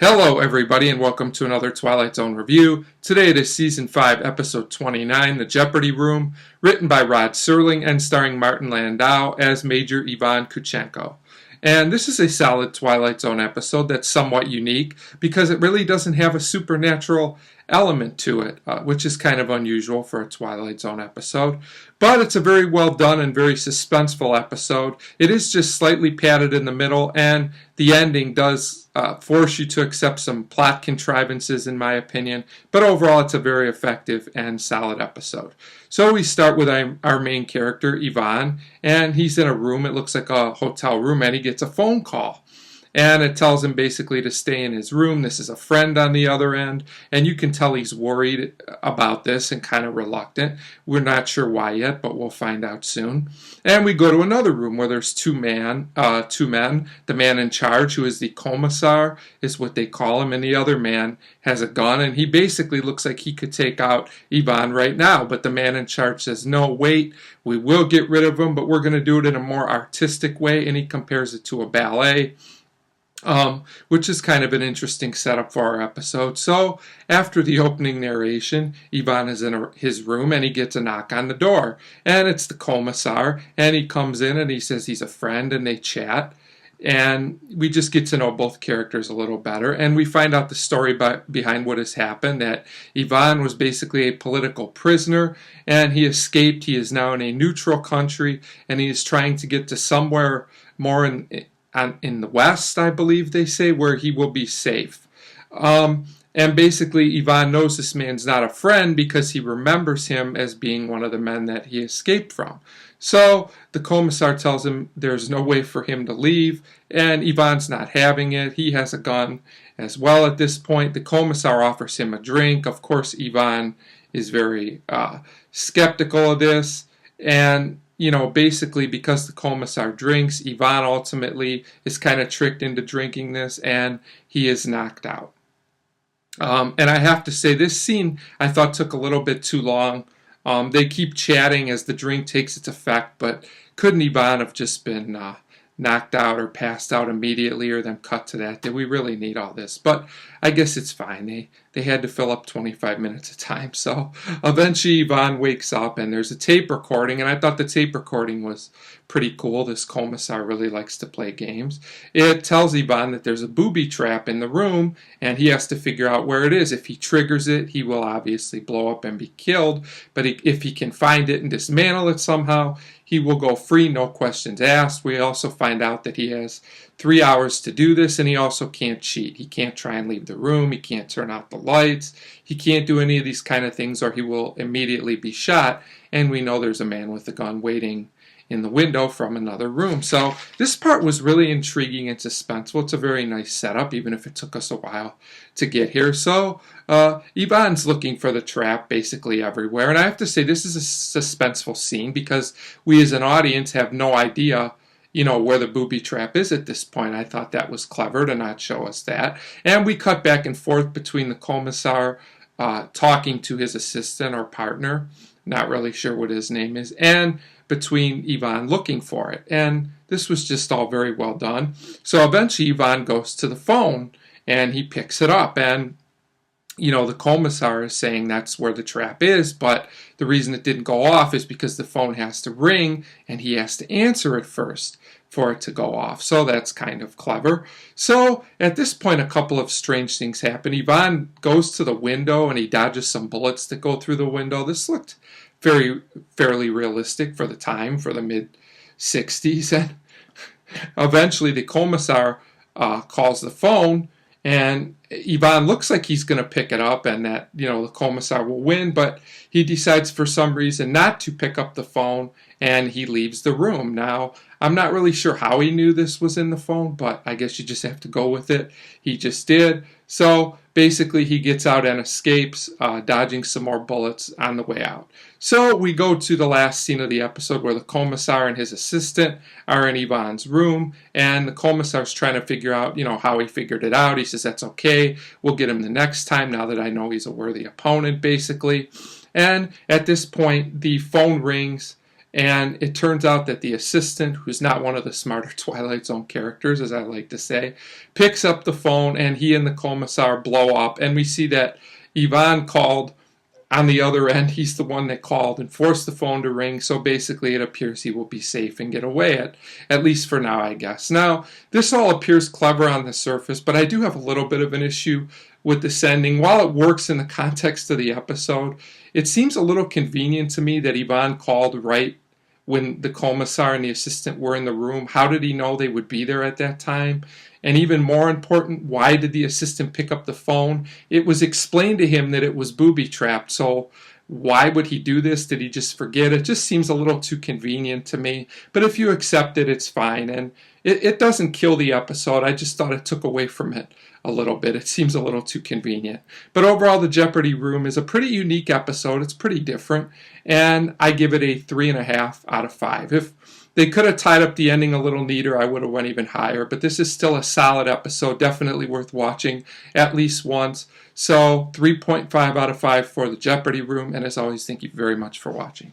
Hello everybody and welcome to another Twilight Zone review. Today it is Season 5, Episode 29, The Jeopardy Room, written by Rod Serling and starring Martin Landau as Major Ivan Kuchenko. And this is a solid Twilight Zone episode that's somewhat unique because it really doesn't have a supernatural element to it, which is kind of unusual for a Twilight Zone episode. But it's a very well done and very suspenseful episode. It is just slightly padded in the middle, and the ending does force you to accept some plot contrivances, in my opinion. But overall, it's a very effective and solid episode. So we start with our main character, Ivan, and he's in a room. It looks like a hotel room, and he gets a phone call. And it tells him basically to stay in his room. This is a friend on the other end, and you can tell he's worried about this and kind of reluctant. We're not sure why yet, but we'll find out soon. And we go to another room where there's two men. The man in charge, who is the commissar, is what they call him, and the other man has a gun, and he basically looks like he could take out Ivan right now. But the man in charge says, no, wait, we will get rid of him, but we're going to do it in a more artistic way, and he compares it to a ballet. Which is kind of an interesting setup for our episode. So, after the opening narration, Ivan is in his room and he gets a knock on the door. And it's the commissar, and he comes in and he says he's a friend, and they chat. And we just get to know both characters a little better. And we find out the story behind what has happened, that Ivan was basically a political prisoner, and he escaped. He is now in a neutral country, and he is trying to get to somewhere more in the West, I believe they say, where he will be safe. And basically, Ivan knows this man's not a friend because he remembers him as being one of the men that he escaped from. So the commissar tells him there's no way for him to leave, and Ivan's not having it. He has a gun as well at this point. The commissar offers him a drink. Of course, Ivan is very skeptical of this, and basically because the commissar drinks, Ivan ultimately is kind of tricked into drinking this, and he is knocked out. And I have to say, this scene I thought took a little bit too long. They keep chatting as the drink takes its effect, but couldn't Ivan have just been knocked out or passed out immediately, or then cut to that? Did we really need all this? But I guess it's fine. They had to fill up 25 minutes of time. So eventually Ivan wakes up and there's a tape recording, and I thought the tape recording was pretty cool. This commissar really likes to play games. It tells Ivan that there's a booby trap in the room, and he has to figure out where it is. If he triggers it, he will obviously blow up and be killed, but if he can find it and dismantle it somehow, he will go free, no questions asked. We also find out that he has 3 hours to do this, and he also can't cheat. He can't try and leave the room. He can't turn out the lights. He can't do any of these kind of things, or he will immediately be shot. And we know there's a man with a gun waiting in the window from another room. So this part was really intriguing and suspenseful. It's a very nice setup, even if it took us a while to get here. So Ivan's looking for the trap basically everywhere. And I have to say, this is a suspenseful scene because we as an audience have no idea where the booby trap is at this point. I thought that was clever to not show us that. And we cut back and forth between the commissar talking to his assistant or partner, not really sure what his name is, and between Ivan looking for it. And this was just all very well done. So eventually Ivan goes to the phone and he picks it up, and the commissar is saying that's where the trap is, but the reason it didn't go off is because the phone has to ring and he has to answer it first for it to go off. So that's kind of clever. So at this point, a couple of strange things happen. Ivan goes to the window and he dodges some bullets that go through the window. This looked fairly realistic for the time, for the mid-60s. And eventually the commissar calls the phone, and Ivan looks like he's going to pick it up and that, the commissar will win, but he decides for some reason not to pick up the phone, and he leaves the room. Now, I'm not really sure how he knew this was in the phone, but I guess you just have to go with it. He just did. So basically he gets out and escapes, dodging some more bullets on the way out. So we go to the last scene of the episode where the commissar and his assistant are in Ivan's room, and the commissar's trying to figure out, how he figured it out. He says, that's okay, we'll get him the next time now that I know he's a worthy opponent, basically. And at this point, the phone rings, And it turns out that the assistant, who's not one of the smarter Twilight Zone characters, as I like to say, picks up the phone, and he and the commissar blow up. And we see that Ivan called on the other end. He's the one that called and forced the phone to ring. So basically, it appears he will be safe and get away, at least for now, I guess. Now, this all appears clever on the surface, but I do have a little bit of an issue with the sending. While it works in the context of the episode, it seems a little convenient to me that Ivan called right when the commissar and the assistant were in the room. How did he know they would be there at that time? And even more important, why did the assistant pick up the phone? It was explained to him that it was booby-trapped, so why would he do this? Did he just forget? It just seems a little too convenient to me. But if you accept it, it's fine. And it doesn't kill the episode. I just thought it took away from it a little bit. It seems a little too convenient. But overall, the Jeopardy Room is a pretty unique episode. It's pretty different. And I give it a 3.5 out of 5. If they could have tied up the ending a little neater, I would have went even higher. But this is still a solid episode, definitely worth watching at least once. So 3.5 out of 5 for the Jeopardy Room. And as always, thank you very much for watching.